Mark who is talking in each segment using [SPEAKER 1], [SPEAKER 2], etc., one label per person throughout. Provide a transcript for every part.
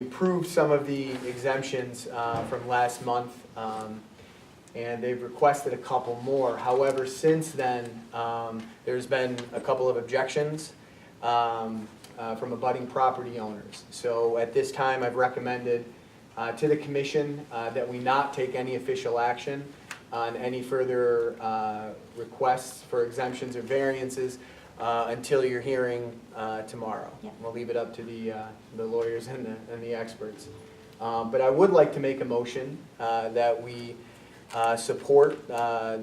[SPEAKER 1] approved some of the exemptions from last month, and they've requested a couple more. However, since then, there's been a couple of objections from abutting property owners. So at this time, I've recommended to the commission that we not take any official action on any further requests for exemptions or variances until your hearing tomorrow.
[SPEAKER 2] Yep.
[SPEAKER 1] We'll leave it up to the lawyers and the experts. But I would like to make a motion that we support to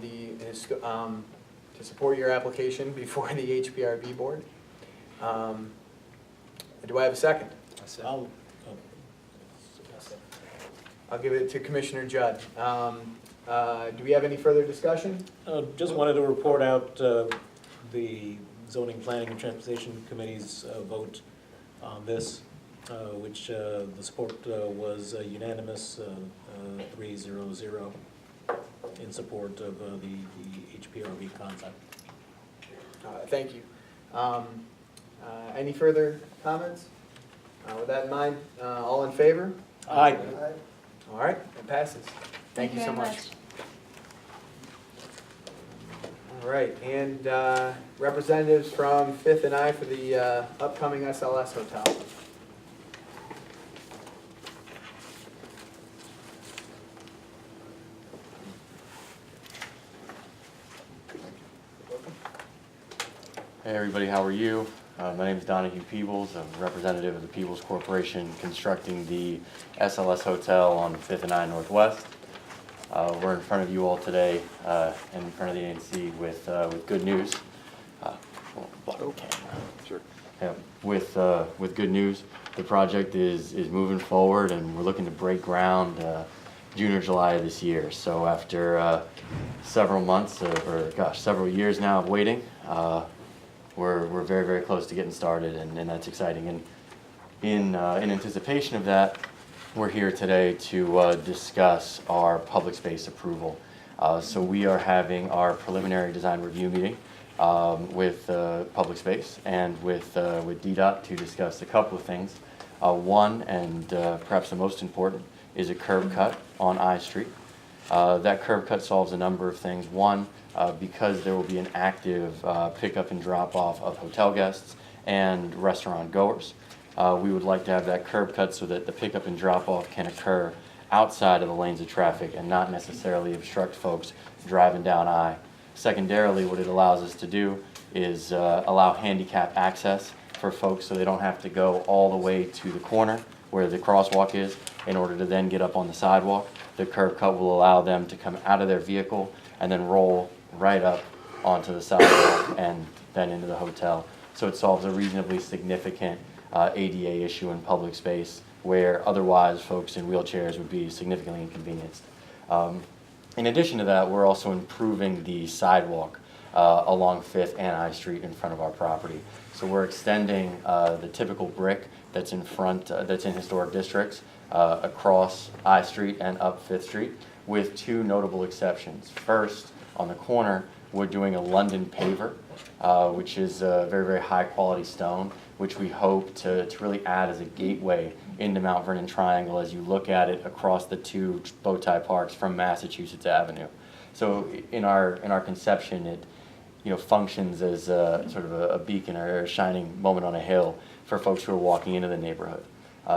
[SPEAKER 1] support your application before the HPRB board. Do I have a second? I'll give it to Commissioner Judd. Do we have any further discussion?
[SPEAKER 3] Just wanted to report out the Zoning, Planning, and Transportation Committee's vote on this, which the support was unanimous, 3-0-0, in support of the HPRB concept.
[SPEAKER 1] Thank you. Any further comments? With that in mind, all in favor?
[SPEAKER 3] Aye.
[SPEAKER 1] All right, it passes. Thank you so
[SPEAKER 2] very
[SPEAKER 1] much. All right, and representatives from Fifth and I for the upcoming SLS Hotel.
[SPEAKER 4] Hey everybody, how are you? My name is Donahue Peebles. I'm a representative of the Peebles Corporation constructing the SLS Hotel on 5th and I Northwest. We're in front of you all today and in front of the ANC with good news.
[SPEAKER 5] Sure.
[SPEAKER 4] Yeah, with good news. The project is moving forward and we're looking to break ground June or July of this year. So after several months, several years now of waiting, we're very, very close to getting started, and that's exciting. And in anticipation of that, we're here today to discuss our public space approval. So we are having our preliminary design review meeting with public space and with DDOT to discuss a couple of things. One, and perhaps the most important, is a curb cut on I Street. That curb cut solves a number of things. One, because there will be an active pickup and drop off of hotel guests and restaurant goers. We would like to have that curb cut so that the pickup and drop off can occur outside of the lanes of traffic and not necessarily obstruct folks driving down I. Secondarily, what it allows us to do is allow handicap access for folks so they don't have to go all the way to the corner where the crosswalk is in order to then get up on the sidewalk. The curb cut will allow them to come out of their vehicle and then roll right up onto the sidewalk and then into the hotel. So it solves a reasonably significant ADA issue in public space where otherwise folks in wheelchairs would be significantly inconvenienced. In addition to that, we're also improving the sidewalk along 5th and I Street in front of our property. So we're extending the typical brick that's in front, that's in historic districts across I Street and up 5th Street with two notable exceptions. First, on the corner, we're doing a London paver, which is a very, very high quality stone, which we hope to really add as a gateway into Mount Vernon Triangle as you look at it across the two bow tie parks from Massachusetts Avenue. So in our conception, it functions as sort of a beacon or a shining moment on a hill for folks who are walking into the neighborhood.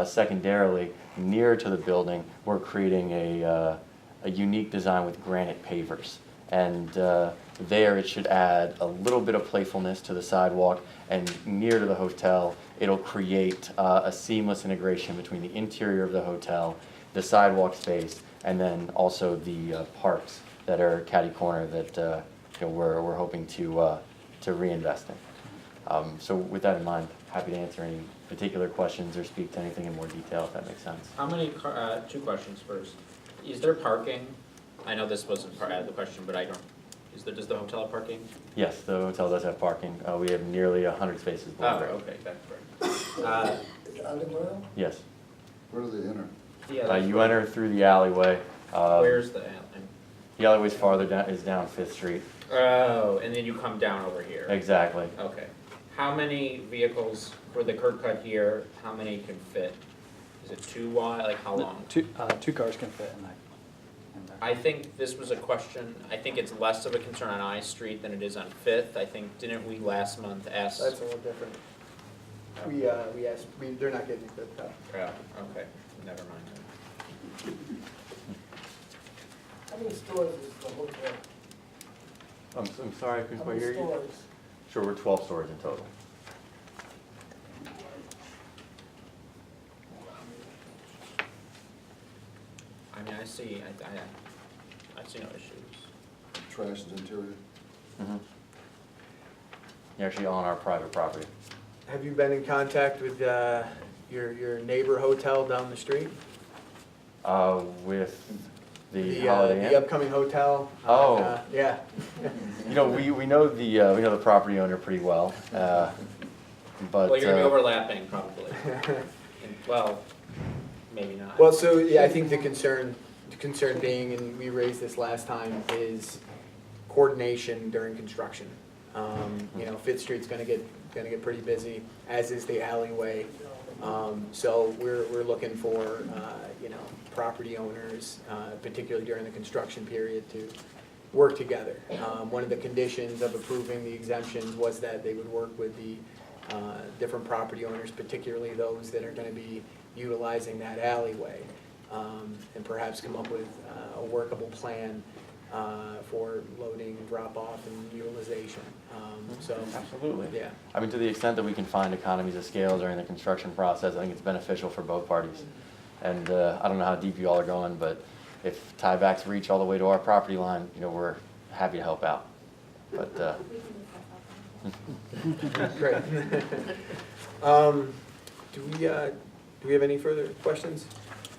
[SPEAKER 4] Secondarily, near to the building, we're creating a unique design with granite pavers. And there it should add a little bit of playfulness to the sidewalk, and near to the hotel, it'll create a seamless integration between the interior of the hotel, the sidewalk space, and then also the parks that are catty corner that we're hoping to reinvest in. So with that in mind, happy to answer any particular questions or speak to anything in more detail if that makes sense.
[SPEAKER 5] How many, two questions first. Is there parking? I know this wasn't part of the question, but I don't, does the hotel have parking?
[SPEAKER 4] Yes, the hotel does have parking. We have nearly 100 spaces.
[SPEAKER 5] Oh, okay, that's right.
[SPEAKER 4] Yes.
[SPEAKER 6] Where do they enter?
[SPEAKER 5] Yeah,
[SPEAKER 4] You enter through the alleyway.
[SPEAKER 5] where's the,
[SPEAKER 4] The alleyway's farther down, is down 5th Street.
[SPEAKER 5] oh, and then you come down over here.
[SPEAKER 4] Exactly.
[SPEAKER 5] Okay. How many vehicles for the curb cut here, how many can fit? Is it too wide, like how long?
[SPEAKER 2] Two cars can fit in that.
[SPEAKER 5] I think this was a question, I think it's less of a concern on I Street than it is on Fifth. I think, didn't we last month ask?
[SPEAKER 1] That's a little different. We asked, they're not getting equipped up.
[SPEAKER 5] Yeah, okay, never mind.
[SPEAKER 6] How many stores is the hotel?
[SPEAKER 4] I'm sorry, I couldn't
[SPEAKER 6] How
[SPEAKER 4] quite
[SPEAKER 6] many
[SPEAKER 4] hear you.
[SPEAKER 6] stores?
[SPEAKER 4] Sure, we're 12 stores in total.
[SPEAKER 5] I mean, I see no issues.
[SPEAKER 7] Trash and interior.
[SPEAKER 4] Mhm. You're actually on our private property.
[SPEAKER 1] Have you been in contact with your neighbor hotel down the street?
[SPEAKER 4] With the Holiday
[SPEAKER 1] The
[SPEAKER 4] Inn.
[SPEAKER 1] upcoming hotel?
[SPEAKER 4] Oh.
[SPEAKER 1] Yeah.
[SPEAKER 4] You know, we know the property owner pretty well, but.
[SPEAKER 5] Well, you're gonna be overlapping probably. Well, maybe not.
[SPEAKER 1] Well, so, yeah, I think the concern being, and we raised this last time, is coordination during construction. You know, Fifth Street's gonna get pretty busy, as is the alleyway. So we're looking for, you know, property owners, particularly during the construction period, to work together. One of the conditions of approving the exemptions was that they would work with the different property owners, particularly those that are gonna be utilizing that alleyway, and perhaps come up with a workable plan for loading, drop-off, and utilization. So,
[SPEAKER 4] Absolutely.
[SPEAKER 1] yeah.
[SPEAKER 4] I mean, to the extent that we can find economies of scale during the construction process, I think it's beneficial for both parties. And I don't know how deep you all are going, but if tiebacks reach all the way to our property line, you know, we're happy to help out. But,
[SPEAKER 1] Great. Do we have any further questions?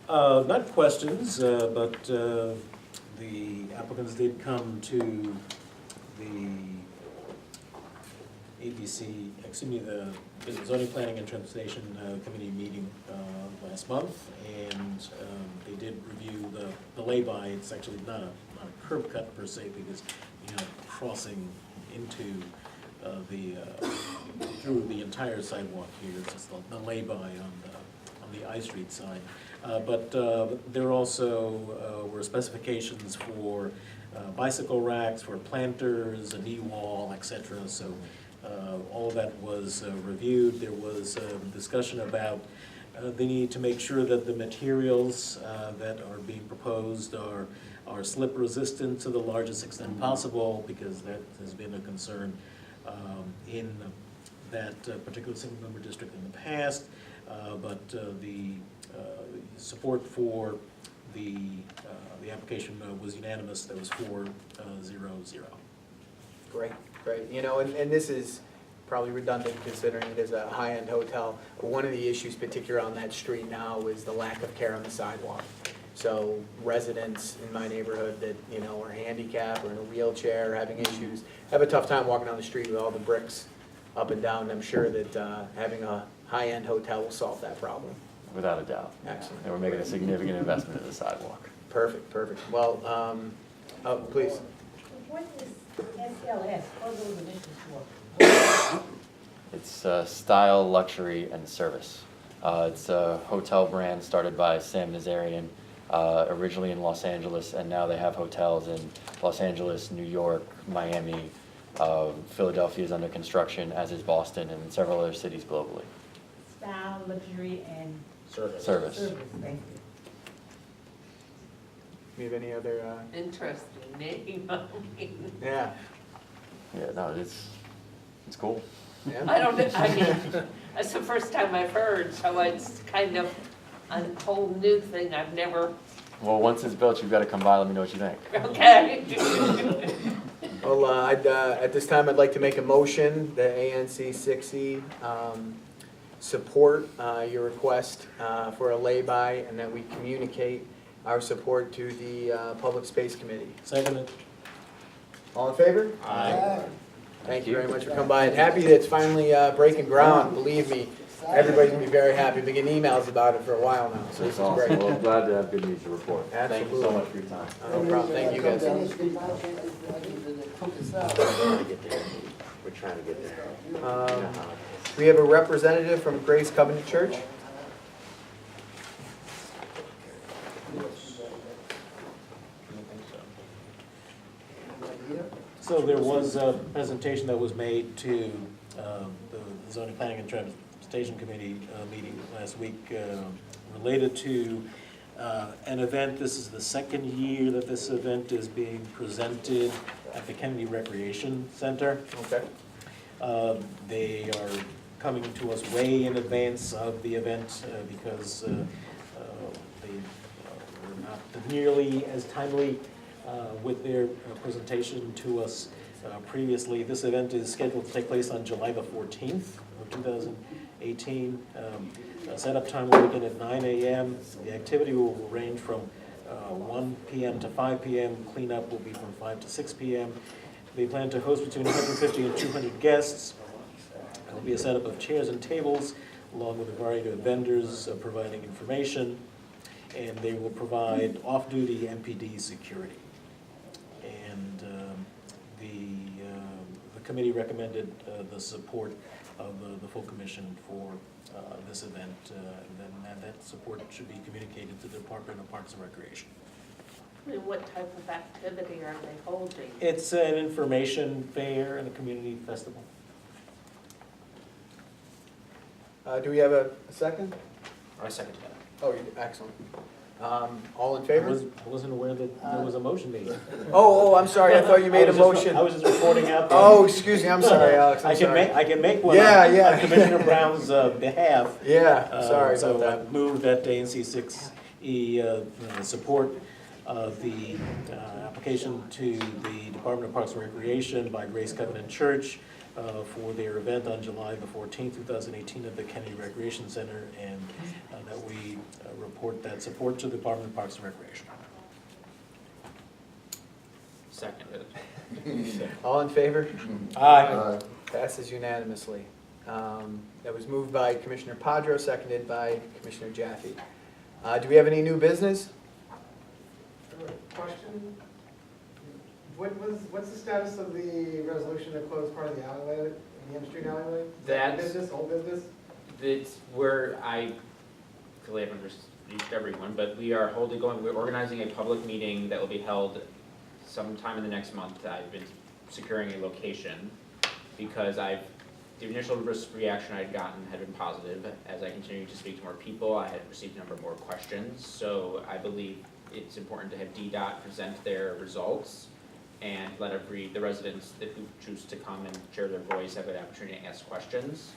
[SPEAKER 3] Not questions, but the applicants did come to the ABC, excuse me, the Zoning Planning and Transportation Committee meeting last month, and they did review the lay-by. It's actually not a curb cut per se, because you know, crossing into through the entire sidewalk here. It's just the lay-by on the I Street side. But there also were specifications for bicycle racks, for planters, a knee wall, etc. So all of that was reviewed. There was discussion about the need to make sure that the materials that are being proposed are slip resistant to the largest extent possible, because that has been a concern in that particular single member district in the past. But the support for the application was unanimous. That was 4-0-0.
[SPEAKER 1] Great, great. You know, and this is probably redundant considering it is a high-end hotel. But one of the issues, particularly on that street now, is the lack of care on the sidewalk. So residents in my neighborhood that, you know, are handicapped or in a wheelchair, having issues, have a tough time walking down the street with all the bricks up and down. I'm sure that having a high-end hotel will solve that problem.
[SPEAKER 4] without a doubt.
[SPEAKER 1] Excellent.
[SPEAKER 4] And we're making a significant investment in the sidewalk.
[SPEAKER 1] Perfect, perfect. Well, oh, please.
[SPEAKER 8] What is SLS, what are those initials for?
[SPEAKER 4] It's style, luxury, and service. It's a hotel brand started by Sam Nazarian, originally in Los Angeles, and now they have hotels in Los Angeles, New York, Miami. Philadelphia is under construction, as is Boston, and several other cities globally.
[SPEAKER 8] Style, luxury, and
[SPEAKER 5] Service.
[SPEAKER 4] Service.
[SPEAKER 8] service, thank you.
[SPEAKER 1] Do you have any other,
[SPEAKER 9] Interesting name, I mean,
[SPEAKER 1] yeah,
[SPEAKER 4] Yeah, no, it's cool.
[SPEAKER 1] yeah?
[SPEAKER 9] I don't, I mean, that's the first time I've heard, so it's kind of a whole new thing, I've never,
[SPEAKER 4] Well, once it's built, you've got to come by, let me know what you think.
[SPEAKER 9] okay.
[SPEAKER 1] Well, at this time, I'd like to make a motion that ANC 6E support your request for a lay-by, and that we communicate our support to the Public Space Committee.
[SPEAKER 3] Seconded.
[SPEAKER 1] All in favor?
[SPEAKER 5] Aye.
[SPEAKER 1] Thank you very much for coming by, and happy that it's finally breaking ground. Believe me, everybody's gonna be very happy. Been getting emails about it for a while now, so this is great.
[SPEAKER 4] Well, I'm glad to have good news to report. Thank you so
[SPEAKER 1] Absolutely.
[SPEAKER 4] much for your time.
[SPEAKER 1] No problem, thank you guys.
[SPEAKER 4] We're trying to get there.
[SPEAKER 1] We have a representative from Grace Covenant Church.
[SPEAKER 3] So there was a presentation that was made to the zoning planning and transportation committee meeting last week related to an event. This is the second year that this event is being presented at the Kennedy Recreation Center.
[SPEAKER 1] Okay.
[SPEAKER 3] They are coming to us way in advance of the event because they were not nearly as timely with their presentation to us previously. This event is scheduled to take place on July the 14th of 2018. Setup time will begin at 9 a.m. The activity will range from 1 p.m. to 5 p.m. Cleanup will be from 5 to 6 p.m. They plan to host between 150 and 200 guests. There will be a setup of chairs and tables, along with a variety of vendors providing information, and they will provide off-duty MPD security. And the committee recommended the support of the full commission for this event, and then that support should be communicated to the Department of Parks and Recreation.
[SPEAKER 9] I mean, what type of activity are they holding?
[SPEAKER 3] It's an information fair and a community festival.
[SPEAKER 1] Do we have a second?
[SPEAKER 5] I second that.
[SPEAKER 1] Oh, you did. Excellent. All in
[SPEAKER 3] I
[SPEAKER 1] favor?
[SPEAKER 3] wasn't aware that there was a motion made.
[SPEAKER 1] Oh, I'm sorry, I thought you made a motion.
[SPEAKER 3] I was just reporting out.
[SPEAKER 1] Oh, excuse me, I'm sorry, Alex, I'm sorry.
[SPEAKER 3] I can make one
[SPEAKER 1] Yeah,
[SPEAKER 3] on
[SPEAKER 1] yeah.
[SPEAKER 3] Commissioner Brown's behalf.
[SPEAKER 1] Yeah, sorry about
[SPEAKER 3] So
[SPEAKER 1] that.
[SPEAKER 3] I move that ANC 6E support the application to the Department of Parks and Recreation by Grace Covenant Church for their event on July the 14th, 2018 at the Kennedy Recreation Center, and that we report that support to the Department of Parks and Recreation.
[SPEAKER 5] Seconded.
[SPEAKER 1] All in favor?
[SPEAKER 3] Aye.
[SPEAKER 1] Passes unanimously. That was moved by Commissioner Padro, seconded by Commissioner Jaffe. Do we have any new business?
[SPEAKER 6] Question? What's the status of the resolution to close part of the alleyway, the M Street alleyway? Is that
[SPEAKER 5] That's-
[SPEAKER 6] business, old business?
[SPEAKER 5] It's where I clearly haven't reached everyone, but we're organizing a public meeting that will be held sometime in the next month. I've been securing a location because the initial reaction I'd gotten had been positive. As I continued to speak to more people, I had received a number more questions. So I believe it's important to have DDOT present their results and let the residents who choose to come and share their voice have an opportunity to ask questions.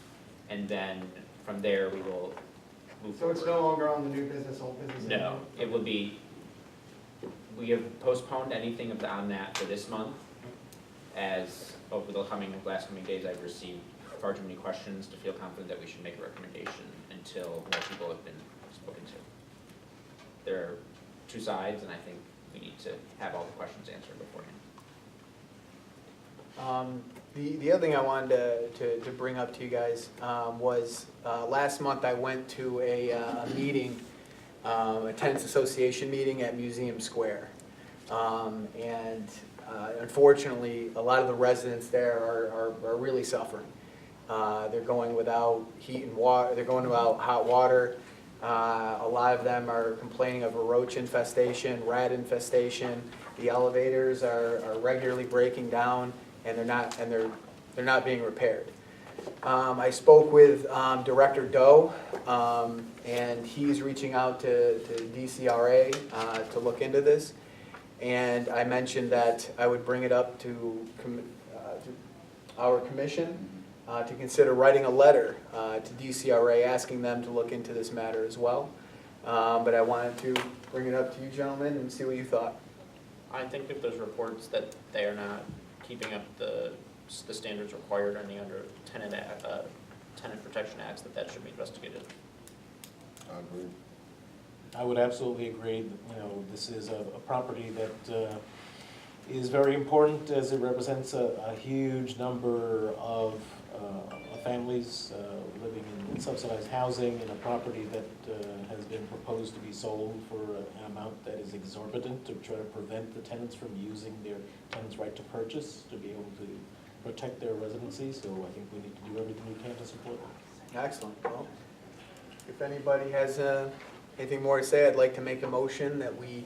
[SPEAKER 5] And then from there, we will move
[SPEAKER 6] So
[SPEAKER 5] forward.
[SPEAKER 6] it's no longer on the new business, old business?
[SPEAKER 5] No,
[SPEAKER 6] anymore?
[SPEAKER 5] it will be, we have postponed anything on that for this month, as over the last coming days, I've received far too many questions to feel confident that we should make a recommendation until more people have been spoken to. There are two sides, and I think we need to have all the questions answered beforehand.
[SPEAKER 1] The other thing I wanted to bring up to you guys was last month I went to a meeting, a tenants association meeting at Museum Square. And unfortunately, a lot of the residents there are really suffering. They're going without heat and water, they're going without hot water. A lot of them are complaining of a roach infestation, rat infestation. The elevators are regularly breaking down, and they're not being repaired. I spoke with Director Doe, and he's reaching out to DCRA to look into this. And I mentioned that I would bring it up to our commission to consider writing a letter to DCRA asking them to look into this matter as well. But I wanted to bring it up to you gentlemen and see what you thought.
[SPEAKER 5] I think if there's reports that they are not keeping up the standards required under Tenant Protection Acts, that should be investigated.
[SPEAKER 7] I agree.
[SPEAKER 3] I would absolutely agree. This is a property that is very important as it represents a huge number of families living in subsidized housing in a property that has been proposed to be sold for an amount that is exorbitant to try to prevent the tenants from using their tenant's right to purchase to be able to protect their residency. So I think we need to do everything we can to support them.
[SPEAKER 1] Excellent. Well, if anybody has anything more to say, I'd like to make a motion that we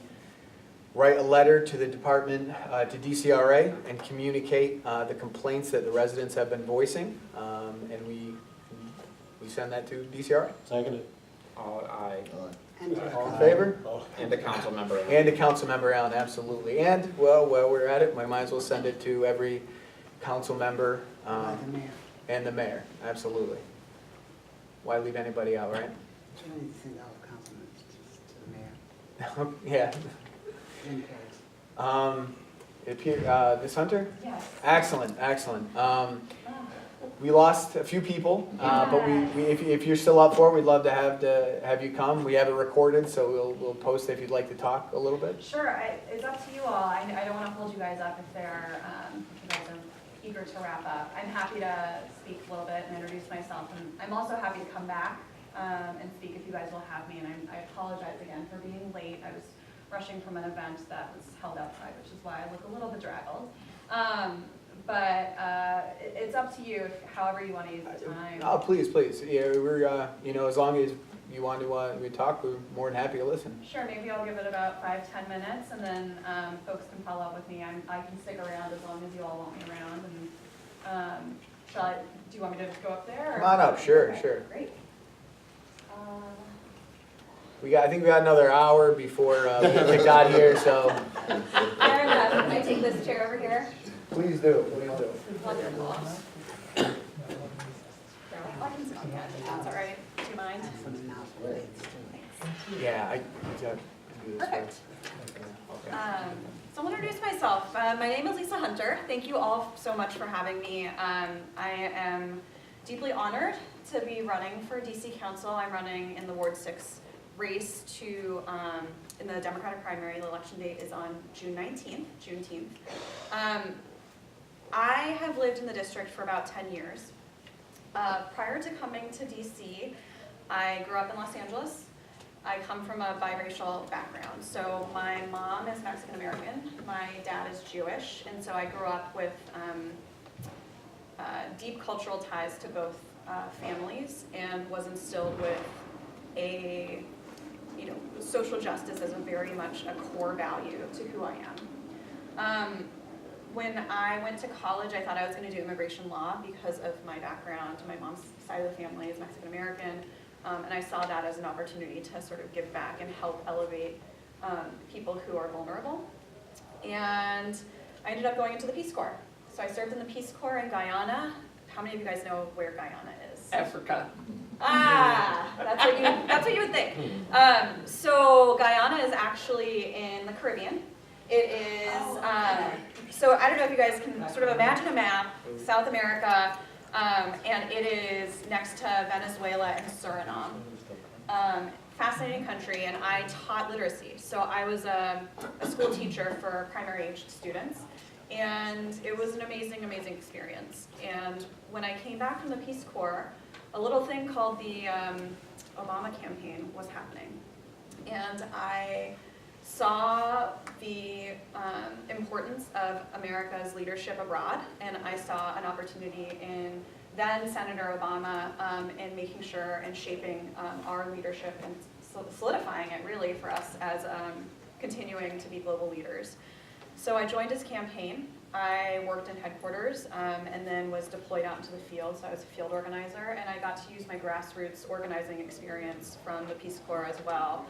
[SPEAKER 1] write a letter to the department, to DCRA, and communicate the complaints that the residents have been voicing, and we send that to DCRA.
[SPEAKER 3] Seconded.
[SPEAKER 5] All aye,
[SPEAKER 1] All in favor?
[SPEAKER 5] and the council member.
[SPEAKER 1] And to Councilmember Allen, absolutely. And, well, while we're at it, we might as well send it to every council member
[SPEAKER 6] The mayor.
[SPEAKER 1] and the mayor, absolutely. Why leave anybody out, right?
[SPEAKER 6] So we need to send all councilmen to the mayor.
[SPEAKER 1] Yeah.
[SPEAKER 6] In case.
[SPEAKER 1] It appear, Ms. Hunter?
[SPEAKER 8] Yes.
[SPEAKER 1] Excellent, excellent. We lost a few people, but if you're still up for it, we'd love to have you come. We have it recorded, so we'll post it if you'd like to talk a little bit.
[SPEAKER 10] Sure, it's up to you all. I don't want to hold you guys up if you guys are eager to wrap up. I'm happy to speak a little bit and introduce myself, and I'm also happy to come back and speak if you guys will have me, and I apologize again for being late. I was rushing from an event that was held outside, which is why I look a little bedraggled. But it's up to you, however you want to use the time.
[SPEAKER 1] Oh, please, please. Yeah, we're, as long as you want to talk, we're more than happy to listen.
[SPEAKER 10] Sure, maybe I'll give it about 5-10 minutes, and then folks can follow up with me. I can stick around as long as you all want me around. And do you want me to just go up there? Or?
[SPEAKER 1] Come on up, sure,
[SPEAKER 10] Okay,
[SPEAKER 1] sure.
[SPEAKER 10] Great.
[SPEAKER 1] I think we got another hour before we got here, so.
[SPEAKER 10] Fair enough. Can I take this chair over here?
[SPEAKER 1] Please do, please do.
[SPEAKER 10] Wonderful. I can sit on that. That's all right. Do you mind?
[SPEAKER 1] Yeah, I.
[SPEAKER 10] Perfect.
[SPEAKER 1] Okay.
[SPEAKER 10] So I'll introduce myself. My name is Lisa Hunter. Thank you all so much for having me. I am deeply honored to be running for DC Council. I'm running in the Ward 6 race to, in the Democratic primary. The election date is on June 19th, Juneteenth. I have lived in the district for about 10 years. Prior to coming to DC, I grew up in Los Angeles. I come from a biracial background. So my mom is Mexican American, my dad is Jewish, and so I grew up with deep cultural ties to both families and was instilled with a, social justice as a very much a core value to who I am. When I went to college, I thought I was going to do immigration law because of my background. My mom's side of the family is Mexican American. And I saw that as an opportunity to sort of give back and help elevate people who are vulnerable. And I ended up going into the Peace Corps. So I served in the Peace Corps in Guyana. How many of you guys know where Guyana is?
[SPEAKER 9] Africa.
[SPEAKER 10] That's what you would think. So Guyana is actually in the Caribbean. It is, so I don't know if you guys can sort of imagine a map, South America, and it is next to Venezuela and Suriname. Fascinating country, and I taught literacy. So I was a school teacher for primary-aged students, and it was an amazing, amazing experience. And when I came back from the Peace Corps, a little thing called the Obama campaign was happening. And I saw the importance of America's leadership abroad, and I saw an opportunity in then Senator Obama in making sure and shaping our leadership and solidifying it really for us as continuing to be global leaders. So I joined his campaign. I worked in headquarters and then was deployed out into the field, so I was a field organizer, and I got to use my grassroots organizing experience from the Peace Corps as well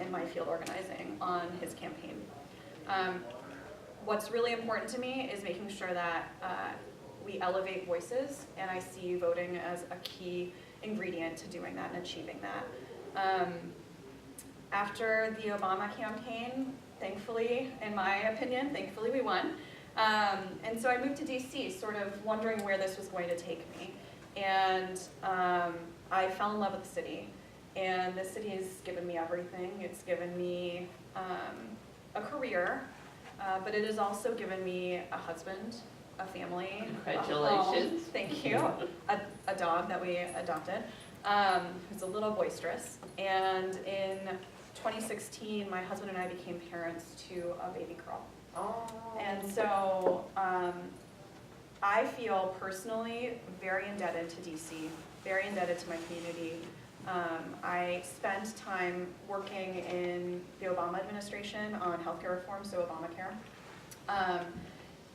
[SPEAKER 10] in my field organizing on his campaign. What's really important to me is making sure that we elevate voices, and I see voting as a key ingredient to doing that and achieving that. After the Obama campaign, thankfully, in my opinion, thankfully we won. And so I moved to DC, sort of wondering where this was going to take me. And I fell in love with the city. And the city has given me everything. It's given me a career, but it has also given me a husband, a family.
[SPEAKER 9] Congratulations.
[SPEAKER 10] Thank you. A dog that we adopted, who's a little boisterous. And in 2016, my husband and I became parents to a baby girl.
[SPEAKER 9] Oh.
[SPEAKER 10] And so I feel personally very indebted to DC, very indebted to my community, I spent time working in the Obama administration on healthcare reform, so Obamacare.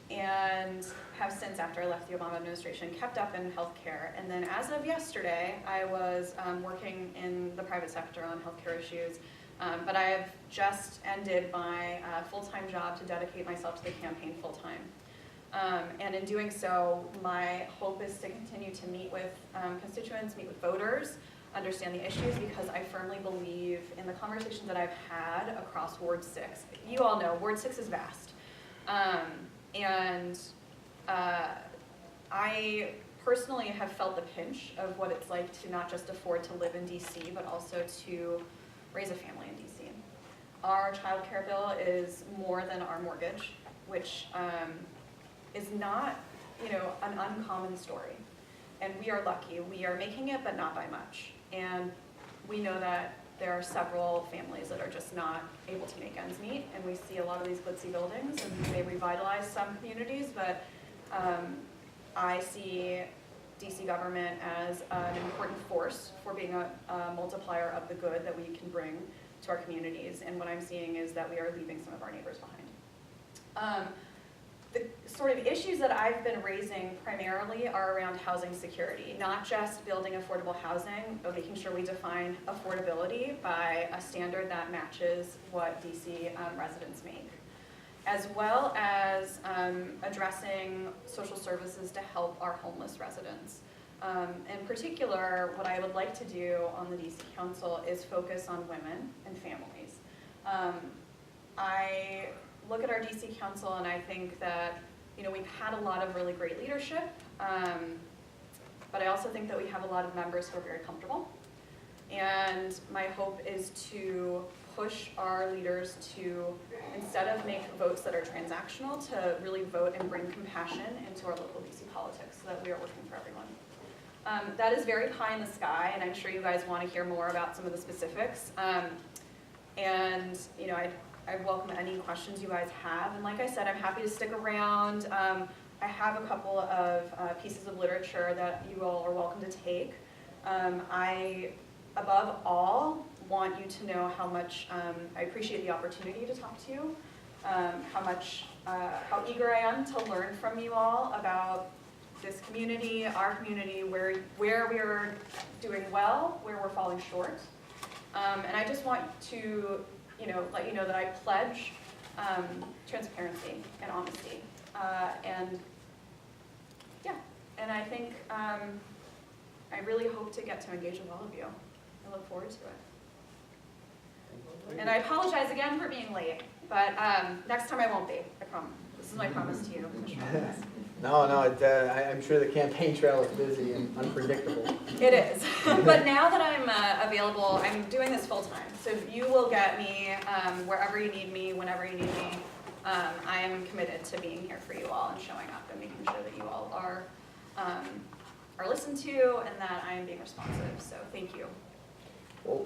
[SPEAKER 10] And have since, after I left the Obama administration, kept up in healthcare. And then as of yesterday, I was working in the private sector on healthcare issues. But I have just ended my full-time job to dedicate myself to the campaign full-time. And in doing so, my hope is to continue to meet with constituents, meet with voters, understand the issues, because I firmly believe in the conversations that I've had across Ward 6. You all know, Ward 6 is vast. I personally have felt the pinch of what it's like to not just afford to live in DC, but also to raise a family in DC. Our child care bill is more than our mortgage, which is not, an uncommon story. And we are lucky. We are making it, but not by much. And we know that there are several families that are just not able to make ends meet, and we see a lot of these glitzy buildings, and they revitalize some communities, but I see DC government as an important force for being a multiplier of the good that we can bring to our communities, and what I'm seeing is that we are leaving some of our neighbors behind. The sort of issues that I've been raising primarily are around housing security, not just building affordable housing, but making sure we define affordability by a standard that matches what DC residents make, as well as addressing social services to help our homeless residents. In particular, what I would like to do on the DC Council is focus on women and families. I look at our DC Council and I think that, we've had a lot of really great leadership, but I also think that we have a lot of members who are very comfortable. And my hope is to push our leaders to, instead of make votes that are transactional, to really vote and bring compassion into our local DC politics so that we are working for everyone. That is very pie in the sky, and I'm sure you guys want to hear more about some of the specifics. I welcome any questions you guys have, and like I said, I'm happy to stick around. I have a couple of pieces of literature that you all are welcome to take. I, above all, want you to know how much I appreciate the opportunity to talk to you, how eager I am to learn from you all about this community, our community, where we are doing well, where we're falling short. And I just want to let you know that I pledge transparency and honesty. And I think I really hope to get to engage with all of you. I look forward to it. And I apologize again for being late, but next time I won't be, I promise. This is my promise to you, Commissioner.
[SPEAKER 1] No, I'm sure the campaign trail is busy and unpredictable.
[SPEAKER 10] It is, but now that I'm available, I'm doing this full time. So you will get me wherever you need me, whenever you need me. I am committed to being here for you all and showing up and making sure that you all are listened to and that I am being responsive. So thank you.
[SPEAKER 1] Well,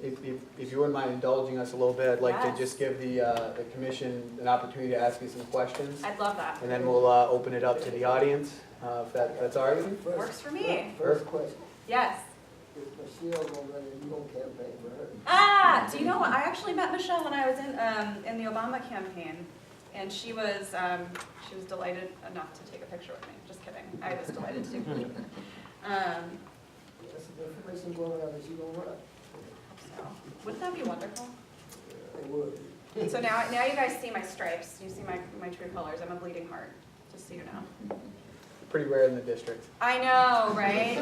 [SPEAKER 1] if you wouldn't mind indulging us a little bit, I'd like to just give the commission an opportunity to ask you some questions.
[SPEAKER 10] I'd love that.
[SPEAKER 1] And then we'll open it up to the audience, if that's all right with you?
[SPEAKER 10] Works for me.
[SPEAKER 7] First question,
[SPEAKER 10] Yes.
[SPEAKER 7] is Michelle you gonna campaign for her?
[SPEAKER 10] Do you know what? I actually met Michelle when I was in the Obama campaign, and she was delighted enough to take a picture with me. Just kidding. I was delighted to take a picture with her.
[SPEAKER 7] That's the information going out that she gonna run.
[SPEAKER 10] So, wouldn't that be wonderful?
[SPEAKER 7] It would.
[SPEAKER 10] So now you guys see my stripes. You see my true colors. I'm a bleeding heart, just so you know.
[SPEAKER 1] Pretty rare in the district.
[SPEAKER 10] I know, right?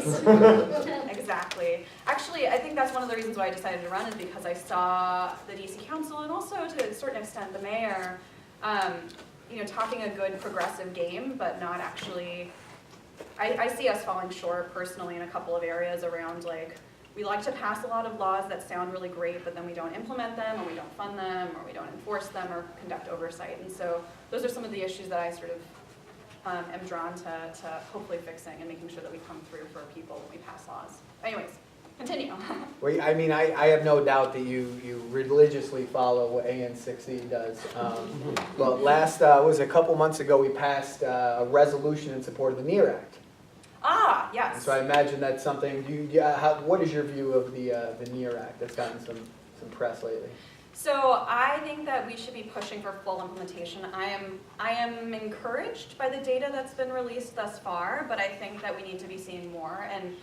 [SPEAKER 10] Exactly. Actually, I think that's one of the reasons why I decided to run is because I saw the DC Council and also to a certain extent the mayor, talking a good progressive game, but not actually. I see us falling short personally in a couple of areas around we like to pass a lot of laws that sound really great, but then we don't implement them, or we don't fund them, or we don't enforce them, or conduct oversight. And so those are some of the issues that I sort of am drawn to hopefully fixing and making sure that we come through for people when we pass laws. Anyways, continue.
[SPEAKER 1] Well, I mean, I have no doubt that you religiously follow what AN6E does. But was a couple months ago, we passed a resolution in support of the NEAR Act.
[SPEAKER 10] Ah,
[SPEAKER 1] And
[SPEAKER 10] yes.
[SPEAKER 1] so I imagine that's something, what is your view of the NEAR Act that's gotten some press lately?
[SPEAKER 10] So I think that we should be pushing for full implementation. I am encouraged by the data that's been released thus far, but I think that we need to be seeing more. And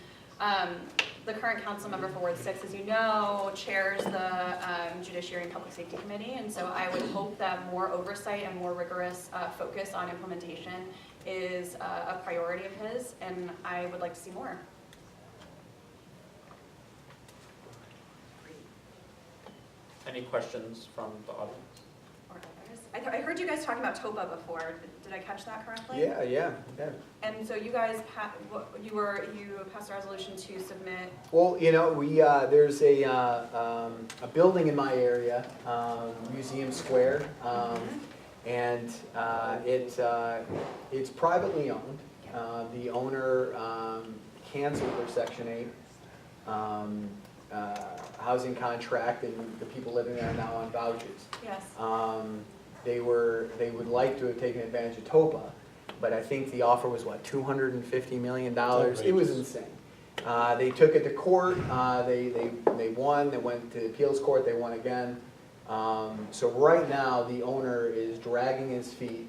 [SPEAKER 10] the current council member for Ward 6, as you know, chairs the Judiciary and Public Safety Committee, and so I would hope that more oversight and more rigorous focus on implementation is a priority of his, and I would like to see more.
[SPEAKER 5] Any questions from the audience?
[SPEAKER 10] Or others. I heard you guys talking about TOPA before. Did I catch that correctly?
[SPEAKER 1] Yeah.
[SPEAKER 10] And so you guys, you passed a resolution to submit.
[SPEAKER 1] Well, there's a building in my area, Museum Square, and it's privately owned. The owner canceled their Section 8 housing contract, and the people living there are now on vouchers.
[SPEAKER 10] Yes.
[SPEAKER 1] They would like to have taken advantage of TOPA, but I think the offer was, what, $250 million? It was insane. They took it to court, they won, they went to the appeals court, they won again. So right now, the owner is dragging his feet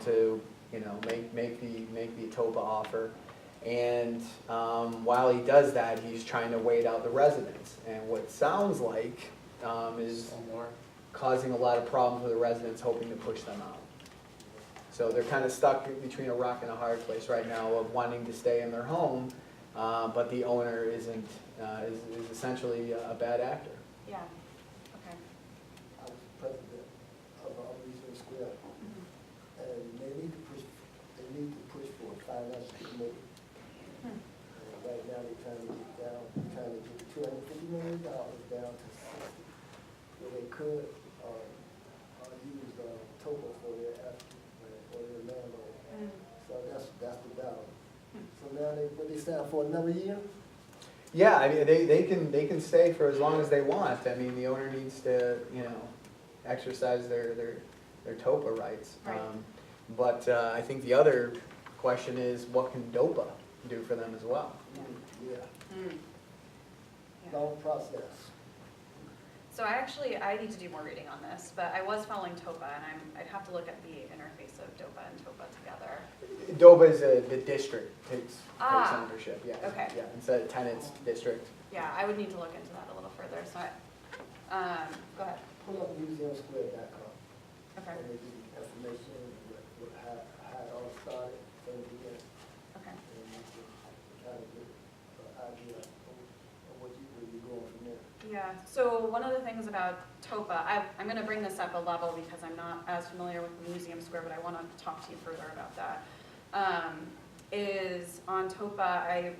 [SPEAKER 1] to make the TOPA offer. And while he does that, he's trying to wait out the residents. And what sounds like is causing a lot of problems with the residents, hoping to push them out. So they're kind of stuck between a rock and a hard place right now of wanting to stay in their home, but the owner is essentially a bad actor.
[SPEAKER 10] Yeah. Okay.
[SPEAKER 7] I was president of Museum Square, and they need to push for a financial committee. And right now, they're trying to get $250 million down to 60, where they could use TOPA for their landlord. So that's the battle. So now they stand for another year.
[SPEAKER 1] Yeah, I mean, they can stay for as long as they want. I mean, the owner needs to, exercise their TOPA rights.
[SPEAKER 10] Right.
[SPEAKER 1] But I think the other question is, what can DOPA do for them as well?
[SPEAKER 7] Yeah,
[SPEAKER 10] Yeah.
[SPEAKER 7] long process.
[SPEAKER 10] So I need to do more reading on this, but I was following TOPA, and I'd have to look at the interface of DOPA and TOPA together.
[SPEAKER 1] DOPA is the district takes ownership, yeah.
[SPEAKER 10] Okay.
[SPEAKER 1] Yeah, instead of tenants, district.
[SPEAKER 10] Yeah, I would need to look into that a little further, so go ahead.
[SPEAKER 7] Pull up museumsquare.com.
[SPEAKER 10] Okay,
[SPEAKER 7] And they give you information, how it all started from the beginning.
[SPEAKER 10] okay.
[SPEAKER 7] And you can kind of get an idea of where you're going from there.
[SPEAKER 10] Yeah, so one of the things about TOPA, I'm gonna bring this up a level because I'm not as familiar with the Museum Square, but I wanna talk to you further about that. Is on TOPA,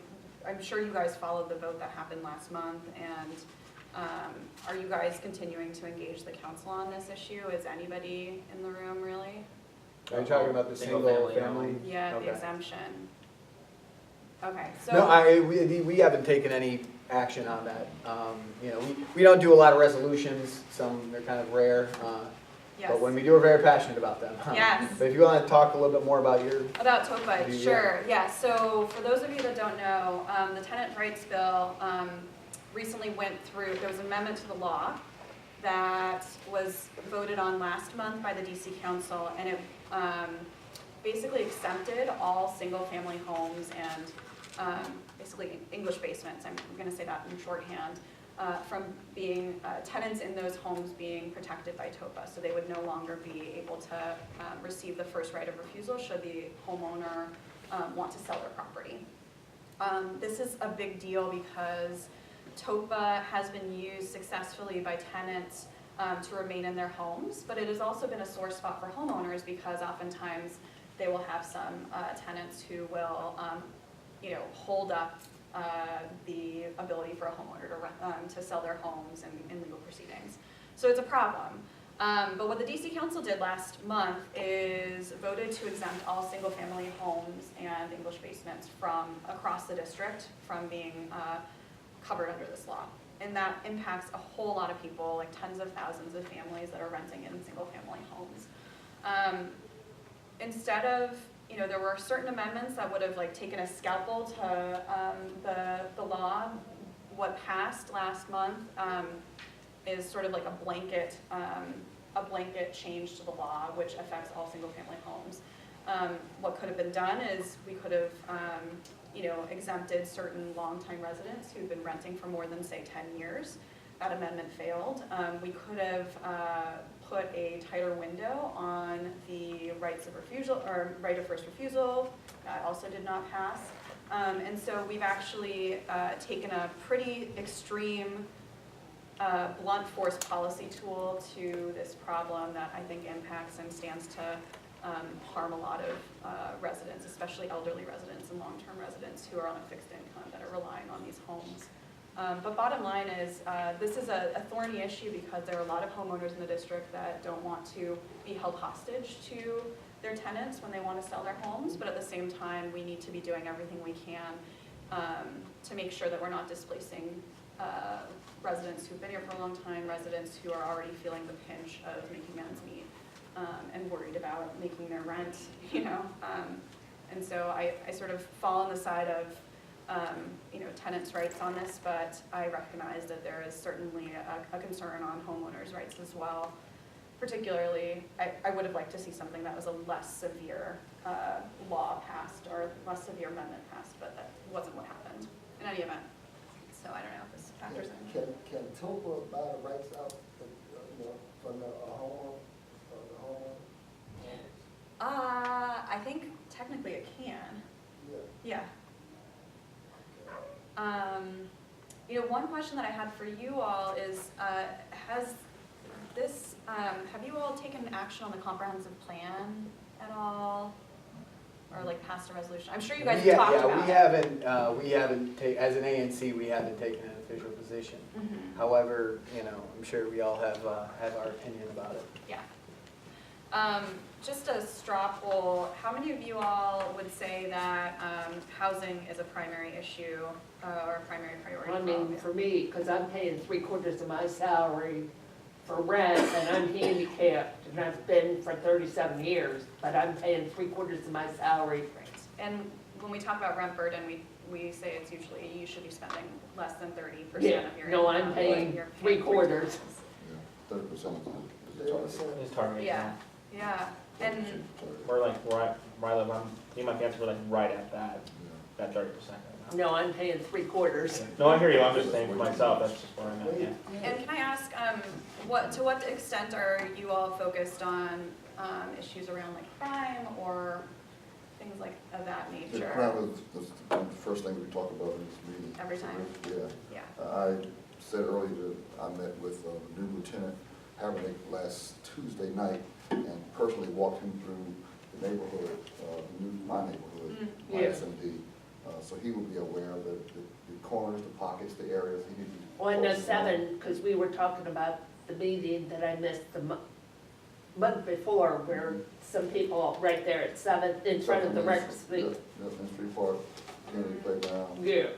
[SPEAKER 10] I'm sure you guys followed the vote that happened last month, and are you guys continuing to engage the council on this issue? Is anybody in the room really?
[SPEAKER 1] Are you talking about the
[SPEAKER 5] Single
[SPEAKER 1] single
[SPEAKER 5] family
[SPEAKER 1] family?
[SPEAKER 5] home.
[SPEAKER 10] Yeah, the
[SPEAKER 1] Okay.
[SPEAKER 10] exemption. Okay, so.
[SPEAKER 1] No, we haven't taken any action on that. We don't do a lot of resolutions, they're kind of rare,
[SPEAKER 10] Yes.
[SPEAKER 1] but when we do, we're very passionate about them.
[SPEAKER 10] Yes.
[SPEAKER 1] But if you want to talk a little bit more about your,
[SPEAKER 10] About TOPA,
[SPEAKER 1] Yeah.
[SPEAKER 10] sure, yeah, so for those of you that don't know, the tenant rights bill recently went through, there was an amendment to the law that was voted on last month by the DC Council, and it basically exempted all single-family homes and basically English basements, I'm gonna say that in shorthand, from being, tenants in those homes being protected by TOPA. So they would no longer be able to receive the first right of refusal should the homeowner want to sell their property. This is a big deal because TOPA has been used successfully by tenants to remain in their homes, but it has also been a sore spot for homeowners because oftentimes they will have some tenants who will hold up the ability for a homeowner to sell their homes in legal proceedings. So it's a problem. But what the DC Council did last month is voted to exempt all single-family homes and English basements from across the district from being covered under this law. And that impacts a whole lot of people, like tens of thousands of families that are renting in single-family homes. Instead of you know, there were certain amendments that would have like taken a scalpel to the law. What passed last month is sort of like a blanket change to the law, which affects all single-family homes. What could have been done is we could have, you know, exempted certain longtime residents who've been renting for more than, say, 10 years. That amendment failed. We could have put a tighter window on the rights of refusal, or right of first refusal. That also did not pass. And so we've actually taken a pretty extreme blunt force policy tool to this problem that I think impacts and stands to harm a lot of residents, especially elderly residents and long-term residents who are on a fixed income that are relying on these homes. But bottom line is, this is a thorny issue because there are a lot of homeowners in the district that don't want to be held hostage to their tenants when they want to sell their homes, but at the same time, we need to be doing everything we can to make sure that we're not displacing residents who've been here for a long time, residents who are already feeling the pinch of making ends meet and worried about making their rent, you know. And so I sort of fall on the side of you know, tenants' rights on this, but I recognize that there is certainly a concern on homeowners' rights as well. Particularly, I would have liked to see something that was a less severe law passed or less severe amendment passed, but that wasn't what happened in any event. So I don't know if this factors in.
[SPEAKER 7] Can TOPA buy the rights out, you know, from the homeowner, or the homeowner?
[SPEAKER 10] I think technically it can,
[SPEAKER 7] Yeah.
[SPEAKER 10] yeah. You know, one question that I had for you all is, has this, have you all taken action on the comprehensive plan at all? Or like passed a resolution? I'm sure you guys have talked about it.
[SPEAKER 1] We haven't as an ANC, we haven't taken an official position.
[SPEAKER 10] Mhm.
[SPEAKER 1] However, you know, I'm sure we all have our opinion about it.
[SPEAKER 10] Yeah. Just a straw poll, how many of you all would say that housing is a primary issue or a primary priority?
[SPEAKER 9] I
[SPEAKER 10] for all of
[SPEAKER 9] mean,
[SPEAKER 10] you?
[SPEAKER 9] for me, because I'm paying 3/4 of my salary for rent, and I'm handicapped, and I've been for 37 years, but I'm paying 3/4 of my salary.
[SPEAKER 10] Right. And when we talk about rent burden, we say it's usually, you should be spending less than 30%
[SPEAKER 9] Yeah,
[SPEAKER 10] of your
[SPEAKER 9] no,
[SPEAKER 10] income.
[SPEAKER 9] I'm paying
[SPEAKER 10] You're
[SPEAKER 9] 3/4.
[SPEAKER 11] 30% is the target.
[SPEAKER 5] It's targeted.
[SPEAKER 10] Yeah, yeah. And
[SPEAKER 5] We're like, where I live, me and my fiance were like right at that 30% right now.
[SPEAKER 9] No, I'm paying 3/4.
[SPEAKER 5] No, I hear you, I'm just saying for myself, that's just where I'm at, yeah.
[SPEAKER 10] And can I ask, to what extent are you all focused on issues around like crime or things like of that
[SPEAKER 11] The
[SPEAKER 10] nature?
[SPEAKER 11] crime is the first thing we talk about in this meeting.
[SPEAKER 10] Every time?
[SPEAKER 11] Yeah.
[SPEAKER 10] Yeah.
[SPEAKER 11] I said earlier that I met with the new Lieutenant Havernick last Tuesday night and personally walked him through the neighborhood, my neighborhood, my
[SPEAKER 9] Yeah.
[SPEAKER 11] SMD. So he will be aware of the corners, the pockets, the areas he needs to be.
[SPEAKER 9] On the
[SPEAKER 11] focused on.
[SPEAKER 9] 7, because we were talking about the meeting that I missed the month before, where some people right there at 7 in front of the rec
[SPEAKER 11] Yeah,
[SPEAKER 9] suite.
[SPEAKER 11] Milton Street Park, Kennedy Playground.
[SPEAKER 9] Yeah.